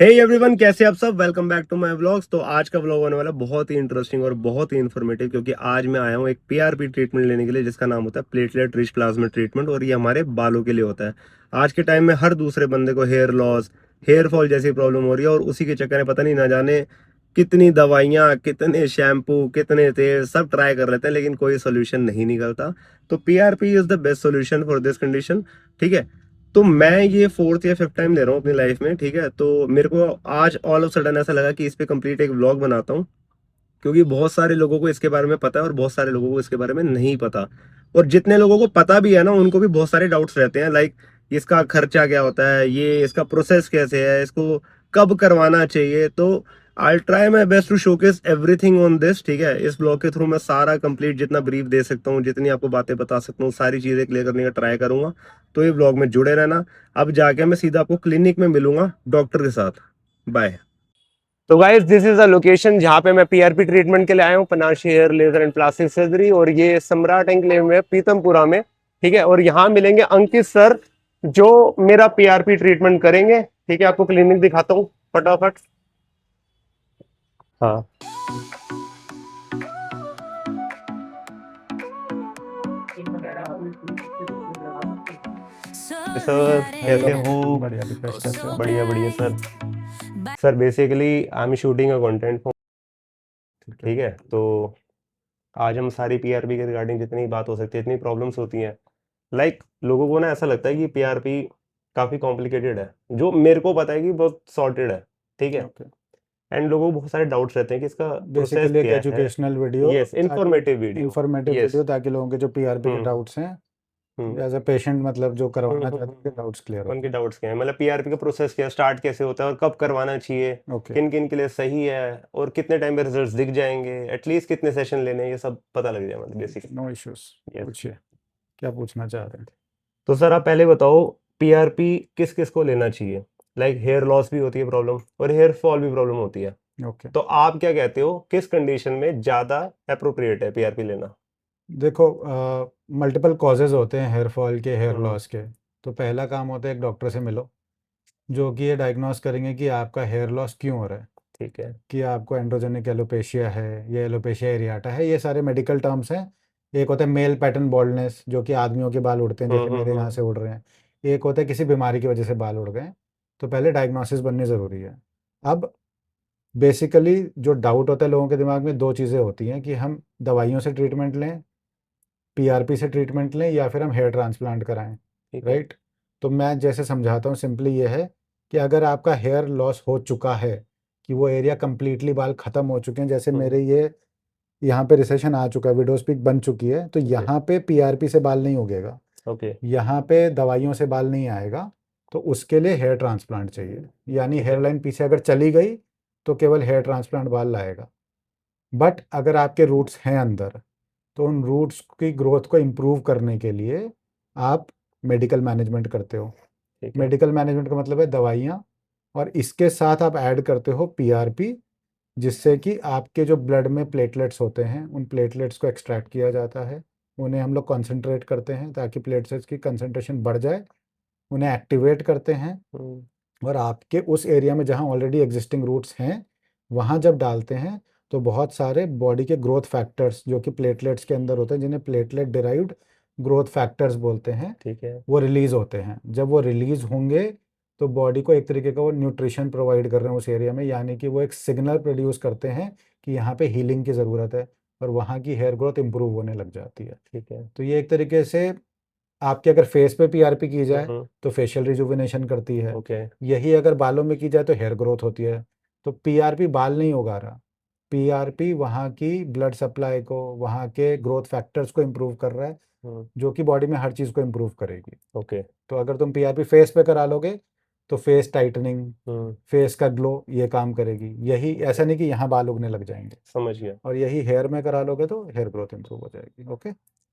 Hey everyone, कैसे आप सब। Welcome back to my vlogs. तो आज का व्लॉग होने वाला बहुत ही इंटरेस्टिंग और बहुत ही इन्फॉर्मेटिव, क्योंकि आज मैं आया हूँ एक पीआरपी ट्रीटमेंट लेने के लिए जिसका नाम होता है प्लेटलेट रिच प्लाज्मा ट्रीटमेंट, और ये हमारे बालों के लिए होता है। आज के टाइम में हर दूसरे बंदे को हेयर लॉस, हेयर फॉल जैसी प्रॉब्लम हो रही है, और उसी के चक्कर में पता नहीं ना जाने कितनी दवाइयाँ, कितने शैम्पू, कितने तेल सब ट्राई कर लेते हैं, लेकिन कोई सोल्यूशन नहीं निकलता। तो PRP is the best solution for this condition. ठीक है। तो मैं ये फोर्थ या फिफ्थ टाइम ले रहा हूँ अपनी लाइफ में। ठीक है। तो मेरे को आज ऑल ऑफ सडन ऐसा लगा कि इस पे कंप्लीट एक व्लॉग बनाता हूँ, क्योंकि बहुत सारे लोगों को इसके बारे में पता है और बहुत सारे लोगों को इसके बारे में नहीं पता। और जितने लोगों को पता भी है ना, उनको भी बहुत सारे डाउट्स रहते हैं, लाइक इसका खर्चा क्या होता है, ये इसका प्रोसेस कैसे है, इसको कब करवाना चाहिए। तो I try my best to showcase everything on this. ठीक है। इस ब्लॉग के थ्रू मैं सारा कंप्लीट जितना ब्रीफ दे सकता हूँ, जितनी आपको बातें बता सकता हूँ, सारी चीजें क्लियर करने का ट्राई करूंगा। तो ये ब्लॉग में जुड़े रहना। अब जाके मैं सीधा आपको क्लिनिक में मिलूंगा डॉक्टर के साथ। बाय। तो guys, this is a location जहाँ पे मैं पीआरपी ट्रीटमेंट के लिए आया हूँ, Panashi hair laser and plastic surgery, और ये सम्राट एंक्लेव में पीतमपुरा में। ठीक है। और यहाँ मिलेंगे अंकित सर, जो मेरा पीआरपी ट्रीटमेंट करेंगे। ठीक है। आपको क्लिनिक दिखाता हूँ फटाफट। हाँ सर, हेलो। कैसे हो। बढ़िया दीपेश, कैसे हो? बढ़िया बढ़िया sir. Sir basically I am shooting a content. ठीक है। ठीक है। तो आज हम सारी पीआरपी के रिगार्डिंग जितनी बात हो सकती है, इतनी प्रॉब्लम्स होती हैं, लोगों को ना ऐसा लगता है कि पीआरपी काफ़ी कॉम्प्लिकेटेड है, जो मेरे को पता है कि बहुत सॉर्टेड है। ठीक है। ओके। एंड लोगों को बहुत सारे डाउट्स रहते हैं कि इसका प्रोसेस बेसिकली एक क्या है। एजुकेशनल वीडियो, यस, ताकि informative video. Informative yes. Video, ताकि लोगों के जो पीआरपी के हम्म डाउट्स हैं, हम्म एज अ पेशेंट, मतलब जो हम्म करवाना हम्म, चाहते हैं, हम्म, उनके डाउट्स क्लियर हो उनके डाउट्स क्या है, पीआरपी का प्रोसेस क्या है, स्टार्ट कैसे होता है और कब करवाना चाहिए, जाए। ओके। किन किन के लिए सही है, और कितने टाइम में रिजल्ट्स दिख जाएंगे, एटलीस्ट कितने सेशन लेने हैं, ये सब पता लग जाए ठीक है, बेसिकली। No issues. यस। पूछिए, क्या पूछना चाह रहे तो सर आप पहले बताओ, पीआरपी किस किस को लेना चाहिए। हेयर लॉस भी होती है प्रॉब्लम, और हेयर फॉल भी प्रॉब्लम होती है। हैं? ओके। तो आप क्या कहते हो, किस कंडीशन में ज़्यादा अप्रोप्रिएट है पीआरपी लेना। देखो, मल्टीपल कॉजेज होते हैं हेयर फॉल के, हेयर हम्म लॉस के। तो पहला काम होता है एक डॉक्टर से मिलो, जो कि ये डायग्नोस करेंगे कि आपका हेयर लॉस क्यों हो रहा है। ठीक है। कि आपको एंड्रोजेनिक एलोपेशिया है, ये एलोपेशिया एरियाटा है, ये सारे मेडिकल टर्म्स हैं। एक होता है मेल पैटर्न बॉल्डनेस, जो कि आदमियों के बाल उड़ते हैं, जैसे मेरे यहाँ हम्म। से उड़ रहे हैं। एक होता है किसी बीमारी की वजह से बाल उड़ गए। तो पहले डायग्नोसिस बननी ज़रूरी है। अब बेसिकली जो डाउट होता है लोगों के दिमाग में, दो चीज़ें होती हैं, कि हम दवाइयों से ट्रीटमेंट लें, पीआरपी से ट्रीटमेंट लें, या फिर हम हेयर ट्रांसप्लांट कराएं। ठीक है। राइट। तो मैं जैसे समझाता हूँ, सिंपली ये है कि अगर आपका हेयर लॉस हो चुका है, कि वो एरिया कंप्लीटली बाल ख़त्म हो चुके हैं, जैसे हम्म। मेरे ये यहाँ पे रिसेशन आ चुका है, विडोज पीक बन चुकी है, तो ओके। यहाँ पे पीआरपी से बाल नहीं उगेगा, ओके। यहाँ पे दवाइयों से बाल नहीं आएगा। तो उसके लिए हेयर ट्रांसप्लांट चाहिए, यानी ठीक हेयर है। लाइन पीछे अगर चली गई, तो केवल हेयर ट्रांसप्लांट बाल लाएगा। बट अगर आपके रूट्स हैं अंदर, तो उन रूट्स की ग्रोथ को इम्प्रूव करने के लिए आप मेडिकल मैनेजमेंट करते हो। ठीक है। मेडिकल मैनेजमेंट का मतलब है दवाइयाँ, और इसके साथ आप ऐड करते हो पीआरपी, जिससे कि आपके जो ब्लड में प्लेटलेट्स होते हैं, उन प्लेटलेट्स को एक्सट्रैक्ट किया जाता है। उन्हें हम लोग कॉन्सेंट्रेट करते हैं, ताकि प्लेटलेट्स की कंसंट्रेशन बढ़ जाए। उन्हें एक्टिवेट करते हैं, हम्म। और आपके उस एरिया में जहाँ ऑलरेडी एग्जिस्टिंग रूट्स हैं, वहाँ जब डालते हैं, तो बहुत सारे बॉडी के ग्रोथ फैक्टर्स, जो कि प्लेटलेट्स के अंदर होते हैं, जिन्हें प्लेटलेट डिराइव्ड ग्रोथ फैक्टर्स बोलते हैं, ठीक है। वो रिलीज़ होते हैं। जब वो रिलीज़ होंगे, तो बॉडी को एक तरीके का वो न्यूट्रिशन प्रोवाइड कर रहे हैं उस एरिया में, यानी कि वो एक सिग्नल प्रोड्यूस करते हैं कि यहाँ पे हीलिंग की ज़रूरत है, और वहाँ की हेयर ग्रोथ इंप्रूव होने लग जाती है। ठीक है। तो ये एक तरीके से, आपके अगर फेस पे पीआरपी की जाए, हम्म। तो फेशियल रिजुविनेशन करती है। ओके। यही अगर बालों में की जाए, तो हेयर ग्रोथ होती है। तो पीआरपी बाल नहीं उगा रहा, पीआरपी वहाँ की ब्लड सप्लाई को, वहाँ के ग्रोथ फैक्टर्स को इम्प्रूव कर रहा है, हम्म। जो कि बॉडी में हर चीज़ को इम्प्रूव करेगी। ओके। तो अगर तुम पीआरपी फेस पे करा लोगे, तो फेस टाइटनिंग, हम्म। फेस का ग्लो, ये काम करेगी। यही, ओके। ऐसा नहीं कि यहाँ बाल उगने लग जाएंगे। समझ गया। और यही हेयर में करा लोगे, तो हेयर ग्रोथ इंप्रूव हो जाएगी। ओके।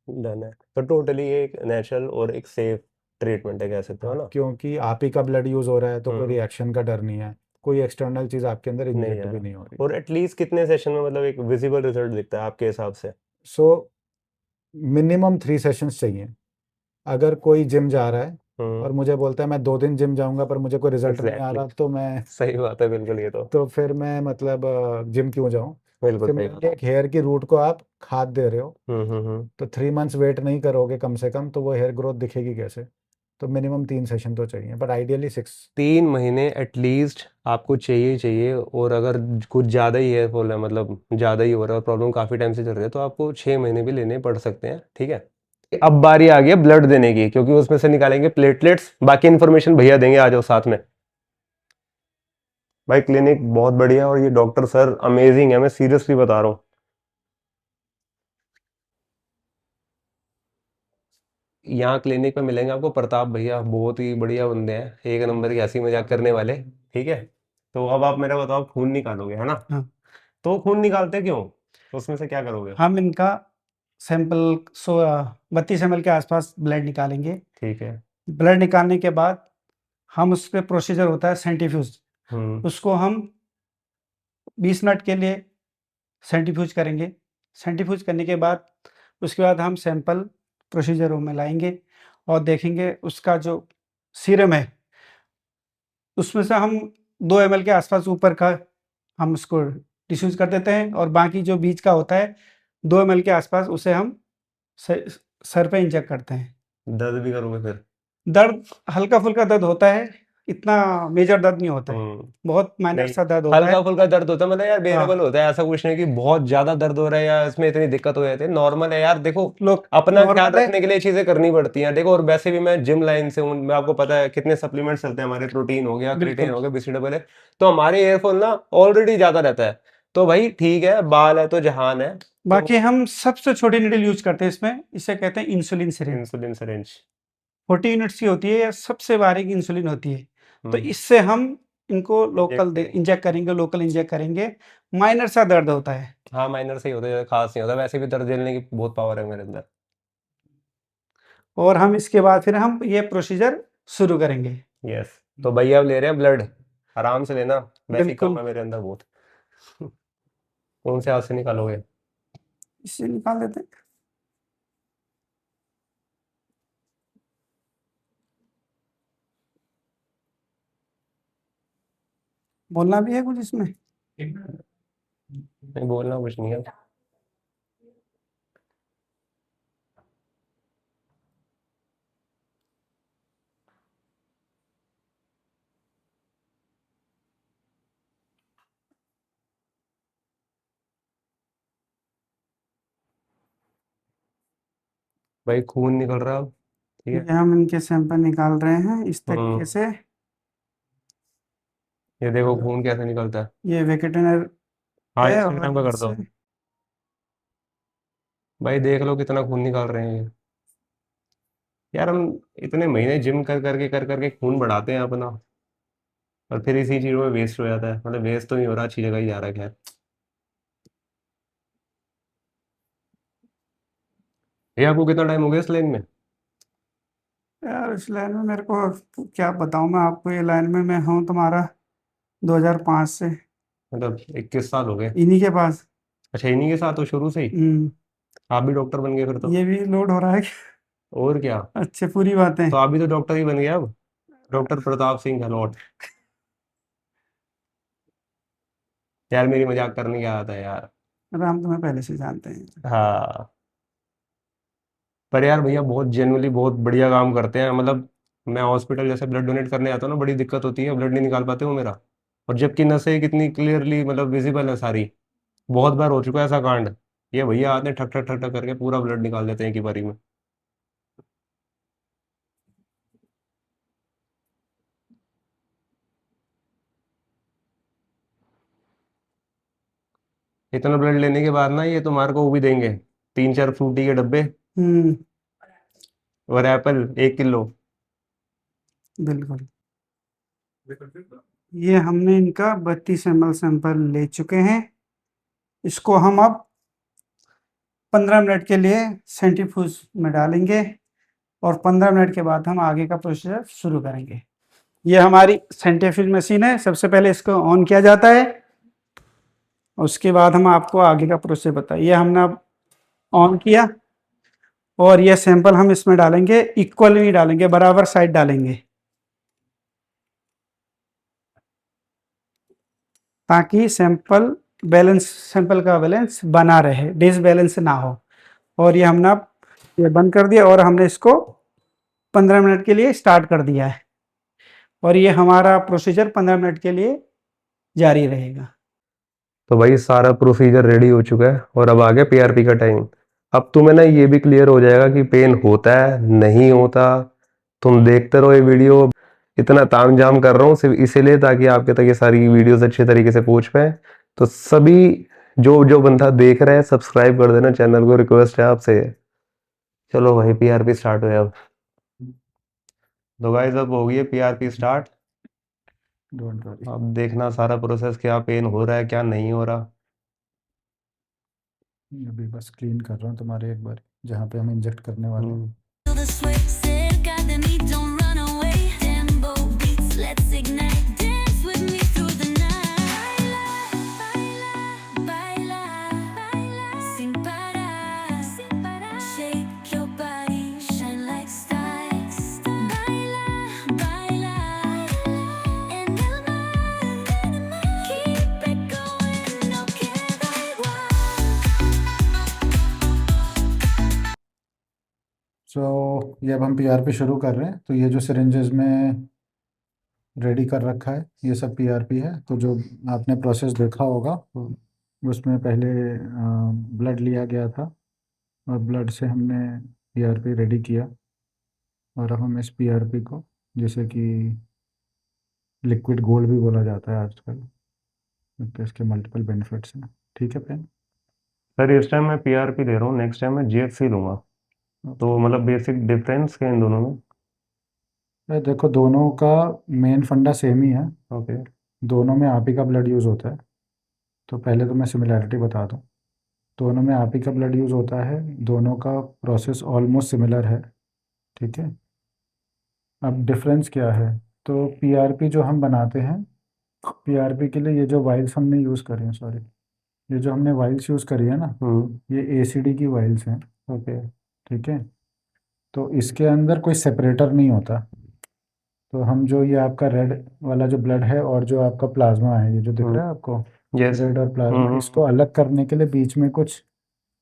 डन है। तो टोटली एक नेचुरल और एक सेफ ट्रीटमेंट है, कह सकते हो हाँ, ना। क्योंकि आप ही का ब्लड यूज़ हो रहा है, तो कोई हम्म। रिएक्शन का डर नहीं है, कोई एक्सटर्नल चीज़ आपके अंदर नहीं इंजेक्ट भी यार। नहीं हो रही। और एटलीस्ट कितने सेशन में एक विजिबल रिजल्ट दिखता है आपके हिसाब से। सो मिनिमम 3 सेशंस चाहिए। अगर कोई जिम जा रहा है, और मुझे बोलता है मैं 2 दिन जिम जाऊंगा पर मुझे कोई रिजल्ट नहीं आ एग्जैक्टली। रहा, तो मैं सही बात है, बिल्कुल ये तो फिर मैं मतलब जिम क्यों जाऊं। बिल्कुल सही सिमिलरली बात। एक हेयर की रूट को आप खाद दे रहे हो, हम्म। तो 3 मंथ्स वेट नहीं करोगे कम से कम, तो वो हेयर ग्रोथ दिखेगी कैसे। तो मिनिमम 3 सेशन तो चाहिए, बट आइडियली 6। 3 महीने एटलीस्ट आपको चाहिए ही चाहिए, और अगर कुछ ज़्यादा ही हेयर फॉल है, मतलब ज़्यादा ही हो रहा है और प्रॉब्लम काफ़ी टाइम से चल रही है, तो आपको 6 महीने भी लेने पड़ सकते हैं, ठीक है। अब बारी आ गई है ब्लड देने की, क्योंकि उसमें से निकालेंगे प्लेटलेट्स, बाकी इन्फॉर्मेशन भैया देंगे, आ जाओ साथ में। भाई क्लिनिक बहुत बढ़िया, और ये डॉक्टर सर अमेजिंग है, मैं सीरियसली बता रहा हूँ। यहाँ क्लिनिक पे मिलेंगे आपको प्रताप भैया, बहुत ही बढ़िया बंदे हैं, एक नंबर की हंसी मजाक करने वाले, ठीक है। तो अब आप मेरा बताओ, खून निकालोगे है ना? हाँ, तो खून निकालते क्यों, तो उसमें से क्या करोगे? हम इनका सैंपल 32 ml के आसपास ब्लड निकालेंगे। ठीक है। ब्लड निकालने के बाद हम उस पे प्रोसीजर होता है सेंट्रीफ्यूज, हम्म। उसको हम 20 मिनट के लिए सेंट्रीफ्यूज करेंगे। सेंट्रीफ्यूज करने के बाद उसके बाद हम सैंपल प्रोसीजर रूम में लाएंगे और देखेंगे उसका जो सीरम है उसमें से हम 2 ml के आसपास ऊपर का हम उसको डिफ्यूज कर देते हैं, और बाकी जो बीच का होता है 2 ml के आसपास उसे हम सर पे इंजेक्ट करते हैं। दर्द भी करोगे फिर? दर्द हल्का फुल्का दर्द होता है, इतना मेजर दर्द नहीं होता है, हम्म। बहुत माइनर नहीं, सा दर्द होता हल्का है। फुल्का दर्द होता है, मतलब यार बेरेबल हाँ, होता है, ऐसा कुछ नहीं कि बहुत ज्यादा दर्द हो रहा है या इसमें इतनी दिक्कत हो जाती है, नॉर्मल है यार, देखो। लोग अपना ख्याल नॉर्मल है। रखने के लिए चीजें करनी पड़ती हैं, देखो, और वैसे भी मैं जिम लाइन से हूँ, मैं आपको पता है कितने सप्लीमेंट्स चलते हैं हमारे, प्रोटीन हो गया, क्रिएटिन बिल्कुल। हो गया, बीसीडब्ल्यू है। तो हमारे एयरफॉल ना ऑलरेडी ज्यादा रहता है, तो भाई ठीक है, बाल है तो जहान है। तो बाकी हम सबसे छोटी नीडल यूज करते हैं इसमें, इसे कहते हैं insulin syringe. Insulin syringe. 40 units की होती है, या सबसे बारीक इंसुलिन होती है। तो हम्म। इससे हम इनको इंजेक्ट लोकल करेंगे। इंजेक्ट करेंगे, लोकल इंजेक्ट करेंगे। माइनर सा दर्द होता है। हाँ, माइनर से ही होता है, खास नहीं होता, वैसे भी दर्द झेलने की बहुत पावर है मेरे अंदर। और हम इसके बाद फिर हम ये प्रोसीजर शुरू करेंगे। यस। तो भैया अब ले रहे हैं ब्लड, आराम से लेना, वैसे ही कम बिल्कुल, है मेरे अंदर बहुत। कौन से हाथ से निकालोगे? इससे निकाल देते हैं। बोलना भी है कुछ इसमें? नहीं, बोलना कुछ नहीं है। भाई खून निकल रहा है अब, ठीक है। ये हम इनके सैंपल निकाल रहे हैं इस तरीके हम्म। से। ये देखो खून कैसे निकलता है। ये वेकेटनर हाँ, है, इंस्टाग्राम और पे कर दो। इससे भाई देख लो कितना खून निकाल रहे हैं ये। यार हम इतने महीने जिम कर करके खून बढ़ाते हैं अपना, और फिर इसी चीज़ों में वेस्ट हो जाता है, मतलब वेस्ट तो नहीं हो रहा, अच्छी जगह ही जा रहा है, खैर। ये आपको कितना टाइम हो गया इस लाइन में? यार इस लाइन में मेरे को क्या बताऊं मैं आपको, ये लाइन में मैं हूँ तुम्हारा 2005 से मतलब 21 साल हो गए? इन्हीं के पास। अच्छा, इन्हीं के साथ हो शुरू से ही? हम्म, आप भी डॉक्टर बन गए फिर तो? ये भी लोड हो रहा है। और क्या। अच्छे, पूरी बातें। तो आप भी तो डॉक्टर ही बन गए अब, डॉक्टर प्रताप सिंह गहलोत। यार मेरी मजाक करने क्या आता है यार। अरे हम तुम्हें पहले से जानते हैं। हाँ। पर यार भैया बहुत जेनुअली बहुत बढ़िया काम करते हैं, मतलब मैं हॉस्पिटल जैसे ब्लड डोनेट करने आता हूँ ना, बड़ी दिक्कत होती है, ब्लड नहीं निकाल पाते हो मेरा, और जबकि नसें कितनी क्लियरली मतलब विजिबल है सारी, बहुत बार हो चुका है ऐसा कांड। ये भैया आते हैं ठक ठक ठक ठक करके पूरा ब्लड निकाल देते हैं एक ही बारी में। इतना ब्लड लेने के बाद ना ये तुम्हारे को वो भी देंगे, 3 4 फ्रूटी के डब्बे, हम्म, और एप्पल 1 किलो। बिल्कुल। ये हमने इनका 32 ml सैंपल ले चुके हैं। इसको हम अब 15 मिनट के लिए सेंट्रीफ्यूज में डालेंगे, और 15 मिनट के बाद हम आगे का प्रोसीजर शुरू करेंगे। ये हमारी सेंट्रीफ्यूज मशीन है, सबसे पहले इसको ऑन किया जाता है, उसके बाद हम आपको आगे का प्रोसेस बताइए। ये हमने अब ऑन किया, और ये सैंपल हम इसमें डालेंगे, इक्वली डालेंगे, बराबर साइड डालेंगे, ताकि सैंपल का बैलेंस बना रहे, डिसबैलेंस ना हो। और ये हमने अब ये बंद कर दिया और हमने इसको 15 मिनट के लिए स्टार्ट कर दिया है, और ये हमारा प्रोसीजर 15 मिनट के लिए जारी रहेगा। तो भाई सारा प्रोसीजर रेडी हो चुका है और अब आ गया पीआरपी का टाइम। अब तुम्हें ना ये भी क्लियर हो जाएगा कि पेन होता है नहीं होता। तुम देखते रहो ये वीडियो। इतना तामझाम कर रहा हूँ सिर्फ इसीलिए ताकि आपके तक ये सारी वीडियोस अच्छे तरीके से पहुंच पाए। तो सभी जो जो बंदा देख रहा है सब्सक्राइब कर देना चैनल को, रिक्वेस्ट है आपसे। चलो भाई पीआरपी स्टार्ट हो अब। तो गाइस अब हो गई है पीआरपी स्टार्ट। डोंट वरी, अब देखना सारा प्रोसेस, क्या पेन हो रहा है क्या नहीं हो रहा। अभी बस क्लीन कर रहा हूँ तुम्हारे एक बार जहाँ पे हम इंजेक्ट करने वाले हैं। हम्म। Feel the sweat, said, got the need, don't run away. Tempo beats, let's ignite. Dance with me through the night. Baila, baila, baila, sin parar, sin parar. Shake your body, shine like stars. Baila, baila, en el mar. Keep it going, no queda igual. सो ये अब हम PRP शुरू कर रहे हैं। तो ये जो सिरिंजेस में रेडी कर रखा है ये सब पीआरपी है। तो जो आपने प्रोसेस देखा होगा उसमें पहले ब्लड लिया गया था और ब्लड से हमने पीआरपी रेडी किया, और अब हम इस पीआरपी को, जैसे कि लिक्विड गोल्ड भी बोला जाता है आजकल, तो इसके मल्टीपल बेनिफिट्स हैं। ठीक है पेन? सर इस टाइम मैं पीआरपी ले रहा हूँ, नेक्स्ट टाइम मैं जीएफसी लूंगा। तो मतलब बेसिक डिफरेंस क्या है इन दोनों में? देखो दोनों का मेन फंडा सेम ही है। ओके। दोनों में आप ही का ब्लड यूज़ होता है। तो पहले तो मैं सिमिलैरिटी बता दूं। दोनों में आप ही का ब्लड यूज़ होता है, दोनों का प्रोसेस ऑलमोस्ट सिमिलर है। ठीक है, अब डिफरेंस क्या है? तो पीआरपी जो हम बनाते हैं, पीआरपी के लिए ये जो वाइल्स हमने यूज़ करी हैं, सॉरी, ये जो हमने वाइल्स यूज़ करी है ना, ये एसीडी की वाइल्स हैं। ओके। ठीक है, तो इसके अंदर कोई सेपरेटर नहीं होता। तो हम जो ये आपका रेड वाला जो ब्लड है और जो आपका प्लाज्मा है, ये जो दिख रहा है आपको, यस। रेड और प्लाज्मा, इसको अलग करने के लिए बीच में कुछ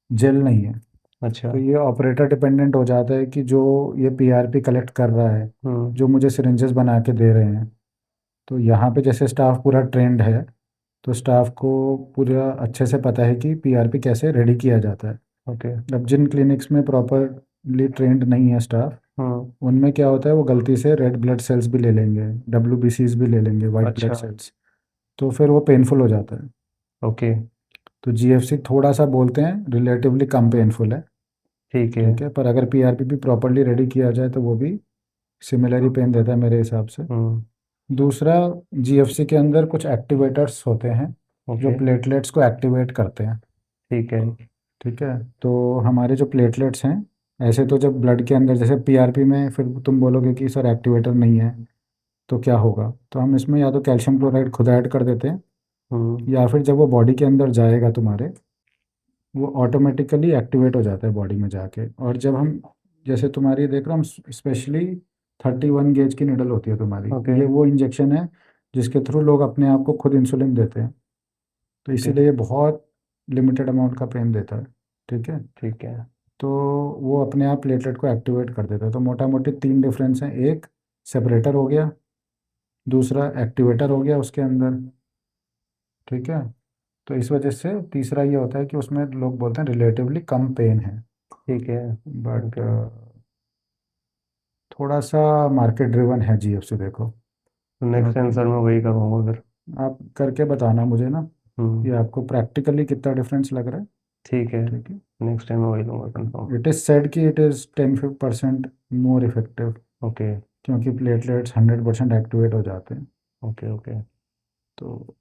जेल नहीं है। अच्छा। तो ये ऑपरेटर डिपेंडेंट हो जाता है कि जो ये पीआरपी कलेक्ट कर रहा है, जो मुझे सिरिंजेस बना के दे रहे हैं, तो यहाँ पे जैसे स्टाफ पूरा ट्रेंड है, तो स्टाफ को पूरा अच्छे से पता है कि पीआरपी कैसे रेडी किया जाता है। ओके। अब जिन क्लिनिक्स में प्रॉपरली ट्रेंड नहीं है स्टाफ, उनमें क्या होता है, वो गलती से रेड ब्लड सेल्स भी ले लेंगे, डब्ल्यूबीसीज भी ले लेंगे, वाइट ब्लड अच्छा। सेल्स, तो फिर वो पेनफुल हो जाता है। ओके। तो जीएफसी थोड़ा सा बोलते हैं रिलेटिवली कम पेनफुल है। ठीक है। ठीक है, पर अगर पीआरपी भी प्रॉपरली रेडी किया जाए तो वो भी सिमिलर ही पेन देता है मेरे हिसाब से। दूसरा, जीएफसी के अंदर कुछ एक्टिवेटर्स होते हैं जो ओके। प्लेटलेट्स को एक्टिवेट करते हैं। ठीक है। ठीक है, तो हमारे जो प्लेटलेट्स हैं, ऐसे तो जब ब्लड के अंदर, जैसे पीआरपी में फिर तुम बोलोगे कि सर एक्टिवेटर नहीं है तो क्या होगा, तो हम इसमें या तो कैल्शियम क्लोराइड खुद ऐड कर देते हैं, या फिर जब वो बॉडी के अंदर जाएगा तुम्हारे, वो ऑटोमेटिकली एक्टिवेट हो जाता है बॉडी में जाके। और जब हम, जैसे तुम्हारी देख रहा हूँ, स्पेशली 31 गेज की निडल होती है तुम्हारी, Okay. ये वो इंजेक्शन है जिसके थ्रू लोग अपने आप को खुद इंसुलिन देते हैं। तो इसीलिए ये बहुत लिमिटेड अमाउंट का पेन देता है। ठीक है, ठीक है। तो वो अपने आप प्लेटलेट को एक्टिवेट कर देता है। तो मोटा मोटी 3 डिफरेंस हैं, एक सेपरेटर हो गया, दूसरा एक्टिवेटर हो गया उसके अंदर। ठीक है, तो इस वजह से तीसरा ये होता है कि उसमें लोग बोलते हैं रिलेटिवली कम पेन है। ठीक है। बट थोड़ा सा मार्केट ड्रिवन है जीएफसी, देखो। नेक्स्ट आंसर मैं वही करूँगा फिर। आप करके बताना मुझे ना कि हम्म। आपको प्रैक्टिकली कितना डिफरेंस लग रहा है। ठीक है। ठीक है, नेक्स्ट टाइम मैं वही लूँगा कंफर्म। इट इज़ सेड कि it is 10% more effective, okay. क्योंकि प्लेटलेट्स 100% एक्टिवेट हो जाते हैं। ओके। ओके। तो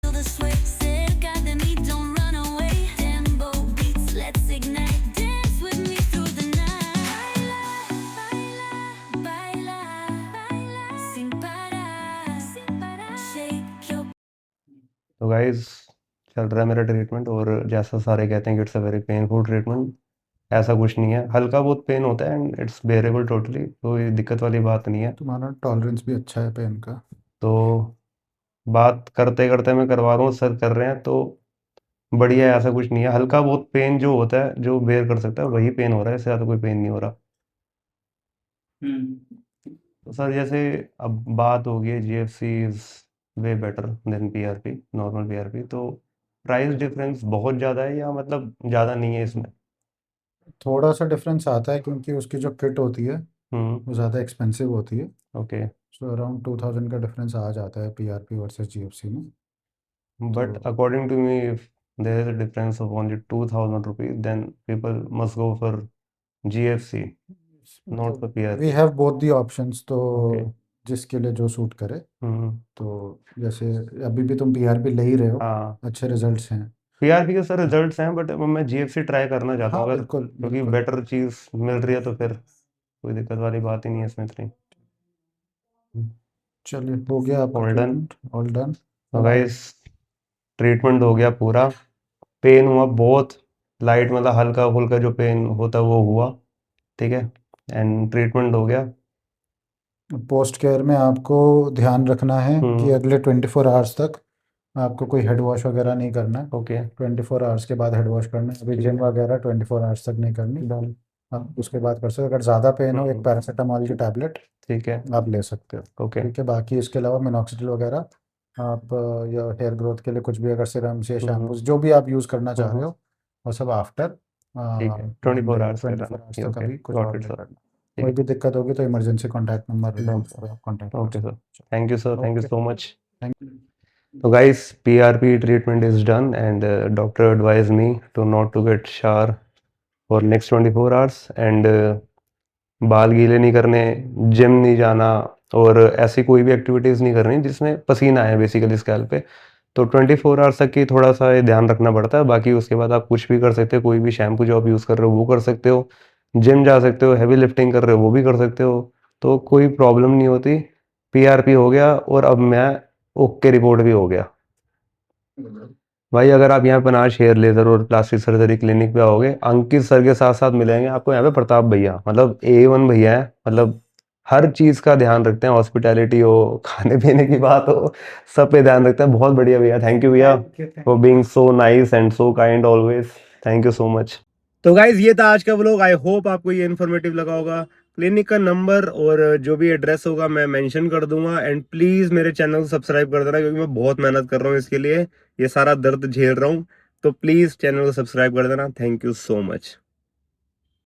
Feel the sweat, said, got the need, don't run away. Tempo beats, let's ignite. Dance with me through the night. Baila, baila, baila, sin parar, sin parar. Shake your तो guys चल रहा है मेरा treatment और जैसा सारे कहते हैं कि it's a very painful treatment. ऐसा कुछ नहीं है, हल्का बहुत पेन होता है एंड इट्स बेरेबल टोटली, कोई दिक्कत वाली बात नहीं है। तुम्हारा टॉलरेंस भी अच्छा है पेन का। तो बात करते करते मैं करवा रहा हूँ, सर कर रहे हैं तो बढ़िया है, ऐसा कुछ नहीं है। हल्का बहुत पेन जो होता है, जो बेयर कर सकता है वही पेन हो रहा है, इससे ज़्यादा कोई पेन नहीं हो रहा। तो सर जैसे अब बात हो गई है GFC is way better than PRP, normal PRP, तो प्राइस डिफरेंस बहुत ज़्यादा है या मतलब ज़्यादा नहीं है इसमें? थोड़ा सा डिफरेंस आता है क्योंकि उसकी जो किट होती है वो ज़्यादा एक्सपेंसिव होती है। ओके। सो अराउंड 2000 का डिफरेंस आ जाता है PRP वर्सेस GFC में। But तो according to me, if there is a difference of only 2000 rupees, then people must go for GFC, not for we PRP. Have both the options, तो Okay. जिसके लिए जो suit करे। हम्म। तो जैसे अभी भी तुम PRP ले ही रहे हो, हाँ, अच्छे रिजल्ट्स हैं। PRP के सर रिजल्ट्स हैं, बट मैं GFC ट्राई करना चाहता हूँ हाँ अगर, बिल्कुल क्योंकि बिल्कुल। बेटर चीज़ मिल रही है तो फिर कोई दिक्कत वाली बात ही नहीं है इसमें इतनी। चलिए हो गया आपका All done. Treatment, all done. तो गाइस ट्रीटमेंट हो गया पूरा, पेन हुआ बहुत लाइट, मतलब हल्का फुल्का जो पेन होता है वो हुआ, ठीक है, एंड ट्रीटमेंट हो गया। पोस्ट केयर में आपको ध्यान रखना है कि हम्म। अगले 24 आवर्स तक आपको कोई हेड वॉश वगैरह नहीं करना है। ओके। 24 आवर्स के बाद हेड वॉश करना है। अभी जिम वगैरह 24 आवर्स तक नहीं करनी। डन। आप उसके बाद कर सकते हो। अगर ज़्यादा पेन हो, एक हम्म। पैरासीटामोल की टैबलेट ठीक है। आप ले सकते हो। ओके। ठीक है, बाकी इसके अलावा मिनॉक्सिडिल वगैरह आप या हेयर ग्रोथ के लिए कुछ भी अगर सिरम्स या शैम्पूज जो भी आप यूज़ करना चाह रहे हो वो सब आफ्टर ठीक है, 1 24 डे, आवर्स का 24 आवर्स करना। तक ओके, अभी कुछ गॉट और इट नहीं सर। करना। ठीक कोई है, भी दिक्कत होगी तो इमरजेंसी कॉन्टैक्ट नंबर डन। आप कॉन्टैक्ट कर ओके सर, सकते thank you sir, thank you okay, so much. Thank So guys, PRP treatment is done and doctor advised me to not to get shower for next 24 hours and बाल गीले नहीं करने, gym नहीं जाना और ऐसी कोई भी एक्टिविटीज़ नहीं करनी जिसमें पसीना आए बेसिकली स्कैल्प पे। तो 24 आवर्स तक की थोड़ा सा ये ध्यान रखना पड़ता है, बाकी उसके बाद आप कुछ भी कर सकते हो, कोई भी शैम्पू जो आप यूज़ कर रहे हो वो कर सकते हो, जिम जा सकते हो, हैवी लिफ्टिंग कर रहे हो वो भी कर सकते हो, तो कोई प्रॉब्लम नहीं होती। PRP हो गया और अब मैं ओके रिपोर्ट भी हो गया। भाई अगर आप यहाँ पे पनाज हेयर लेजर और प्लास्टिक सर्जरी क्लिनिक पे आओगे, अंकित सर के साथ साथ मिलेंगे आपको यहाँ पे प्रताप भैया, मतलब A1 भैया है, मतलब हर चीज़ का ध्यान रखते हैं, हॉस्पिटैलिटी हो, खाने पीने की बात हो, सब पे ध्यान रखते हैं। बहुत बढ़िया भैया, थैंक यू भैया for being so nice and so kind always, thank you so much. तो गाइज ये था आज का व्लॉग, आई होप आपको ये इन्फॉर्मेटिव लगा होगा। क्लिनिक का नंबर और जो भी एड्रेस होगा मैं मेंशन कर दूंगा एंड प्लीज मेरे चैनल को सब्सक्राइब कर देना, क्योंकि मैं बहुत मेहनत कर रहा हूँ इसके लिए, ये सारा दर्द झेल रहा हूँ, तो प्लीज चैनल को सब्सक्राइब कर देना। Thank you so much.